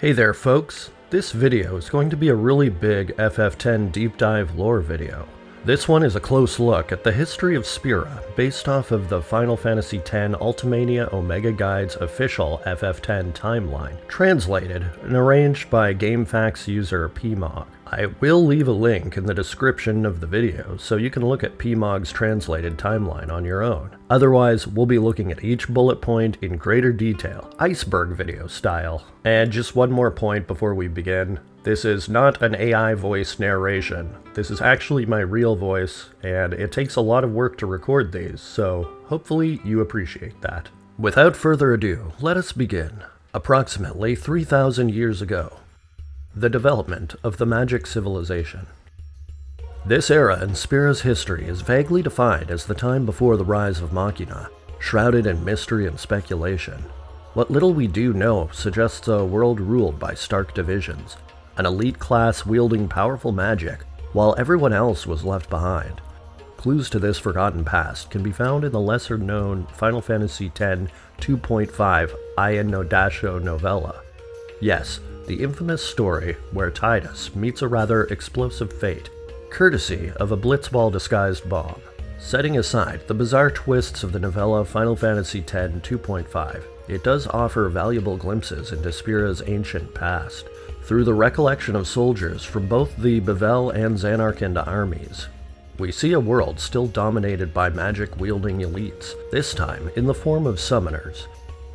Hey there folks, this video is going to be a really big FF10 deep dive lore video. This one is a close look at the history of Spira, based off of the Final Fantasy X Ultimania Omega Guide's official FF10 timeline, translated and arranged by GameFAQs user PMOG. I will leave a link in the description of the video so you can look at PMOG's translated timeline on your own. Otherwise, we'll be looking at each bullet point in greater detail, iceberg video style. And just one more point before we begin. This is not an AI voice narration. This is actually my real voice, and it takes a lot of work to record these, so hopefully you appreciate that. Without further ado, let us begin. Approximately 3,000 years ago, the development of the magic civilization. This era in Spira's history is vaguely defined as the time before the rise of Machina, shrouded in mystery and speculation. What little we do know suggests a world ruled by stark divisions, an elite class wielding powerful magic, while everyone else was left behind. Clues to this forgotten past can be found in the lesser-known Final Fantasy X 2.5 Ayan no Dasho novella. Yes, the infamous story where Tidus meets a rather explosive fate, courtesy of a blitzball-disguised bomb. Setting aside the bizarre twists of the novella Final Fantasy X 2.5, it does offer valuable glimpses into Spira's ancient past, through the recollection of soldiers from both the Bevelle and Zanarkand armies. We see a world still dominated by magic-wielding elites, this time in the form of summoners.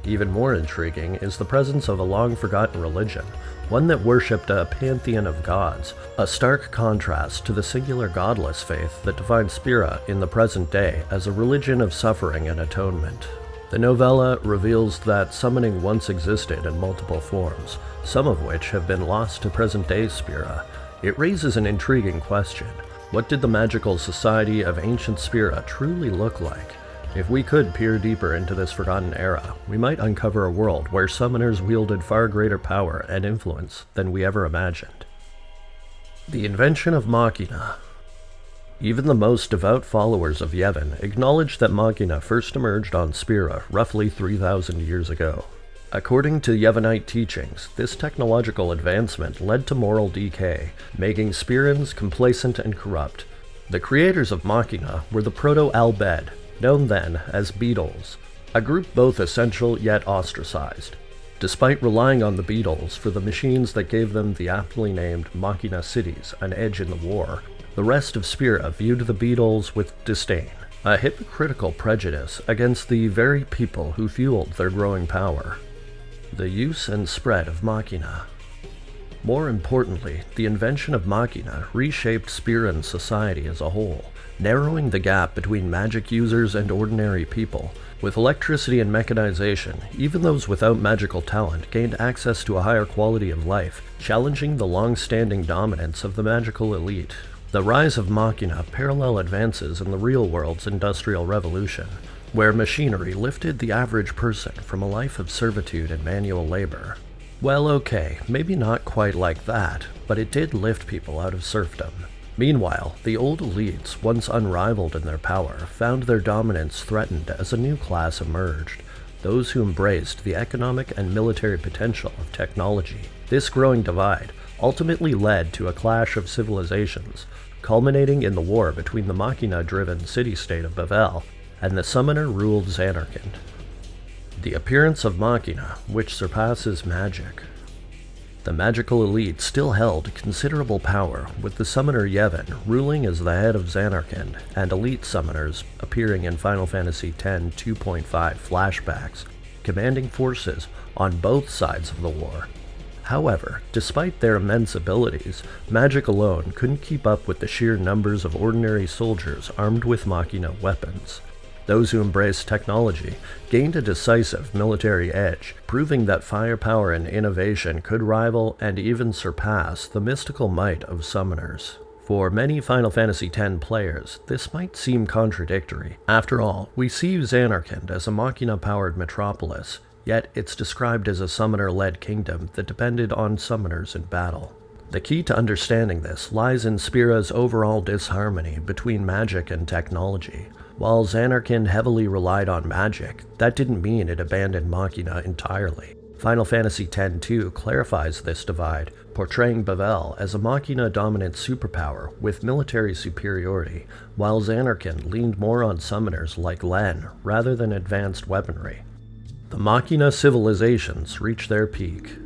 Even more intriguing is the presence of a long-forgotten religion, one that worshipped a pantheon of gods, a stark contrast to the singular godless faith that defines Spira in the present day as a religion of suffering and atonement. The novella reveals that summoning once existed in multiple forms, some of which have been lost to present-day Spira. It raises an intriguing question. What did the magical society of ancient Spira truly look like? If we could peer deeper into this forgotten era, we might uncover a world where summoners wielded far greater power and influence than we ever imagined. The invention of Machina. Even the most devout followers of Yevon acknowledge that Machina first emerged on Spira roughly 3,000 years ago. According to Yevonite teachings, this technological advancement led to moral decay, making Spirans complacent and corrupt. The creators of Machina were the Proto-Albed, known then as Beetles, a group both essential yet ostracized. Despite relying on the Beetles for the machines that gave them the aptly named Machina cities an edge in the war, the rest of Spira viewed the Beetles with disdain, a hypocritical prejudice against the very people who fueled their growing power. The use and spread of Machina. More importantly, the invention of Machina reshaped Spiran society as a whole, narrowing the gap between magic users and ordinary people. With electricity and mechanization, even those without magical talent gained access to a higher quality of life, challenging the long-standing dominance of the magical elite. The rise of Machina parallel advances in the real world's industrial revolution, where machinery lifted the average person from a life of servitude and manual labor. Well, okay, maybe not quite like that, but it did lift people out of serfdom. Meanwhile, the old elites, once unrivaled in their power, found their dominance threatened as a new class emerged, those who embraced the economic and military potential of technology. This growing divide ultimately led to a clash of civilizations, culminating in the war between the Machina-driven city-state of Bevelle and the summoner-ruled Zanarkand. The appearance of Machina, which surpasses magic. The magical elite still held considerable power, with the summoner Yevon ruling as the head of Zanarkand, and elite summoners appearing in Final Fantasy X 2.5 flashbacks, commanding forces on both sides of the war. However, despite their immense abilities, magic alone couldn't keep up with the sheer numbers of ordinary soldiers armed with Machina weapons. Those who embraced technology gained a decisive military edge, proving that firepower and innovation could rival and even surpass the mystical might of summoners. For many Final Fantasy X players, this might seem contradictory. After all, we see Zanarkand as a Machina-powered metropolis, yet it's described as a summoner-led kingdom that depended on summoners in battle. The key to understanding this lies in Spira's overall disharmony between magic and technology. While Zanarkand heavily relied on magic, that didn't mean it abandoned Machina entirely. Final Fantasy X-2 clarifies this divide, portraying Bavel as a Machina-dominant superpower with military superiority, while Zanarkand leaned more on summoners like Len rather than advanced weaponry. The Machina civilizations reach their peak.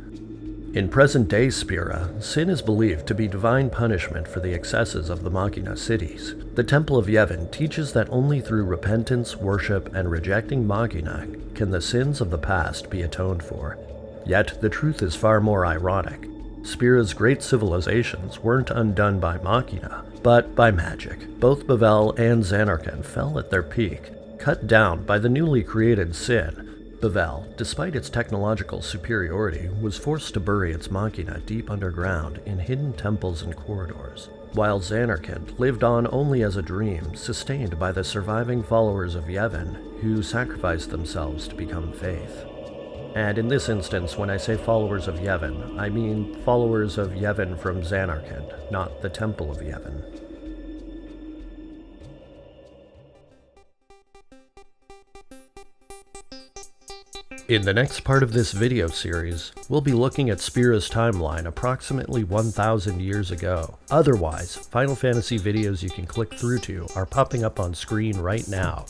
In present-day Spira, sin is believed to be divine punishment for the excesses of the Machina cities. The Temple of Yevon teaches that only through repentance, worship, and rejecting Machina can the sins of the past be atoned for. Yet, the truth is far more ironic. Spira's great civilizations weren't undone by Machina, but by magic. Both Bavel and Zanarkand fell at their peak, cut down by the newly created sin. Bavel, despite its technological superiority, was forced to bury its Machina deep underground in hidden temples and corridors, while Zanarkand lived on only as a dream, sustained by the surviving followers of Yevon, who sacrificed themselves to become faith. And in this instance, when I say followers of Yevon, I mean followers of Yevon from Zanarkand, not the Temple of Yevon. In the next part of this video series, we'll be looking at Spira's timeline approximately 1,000 years ago. Otherwise, Final Fantasy videos you can click through to are popping up on screen right now.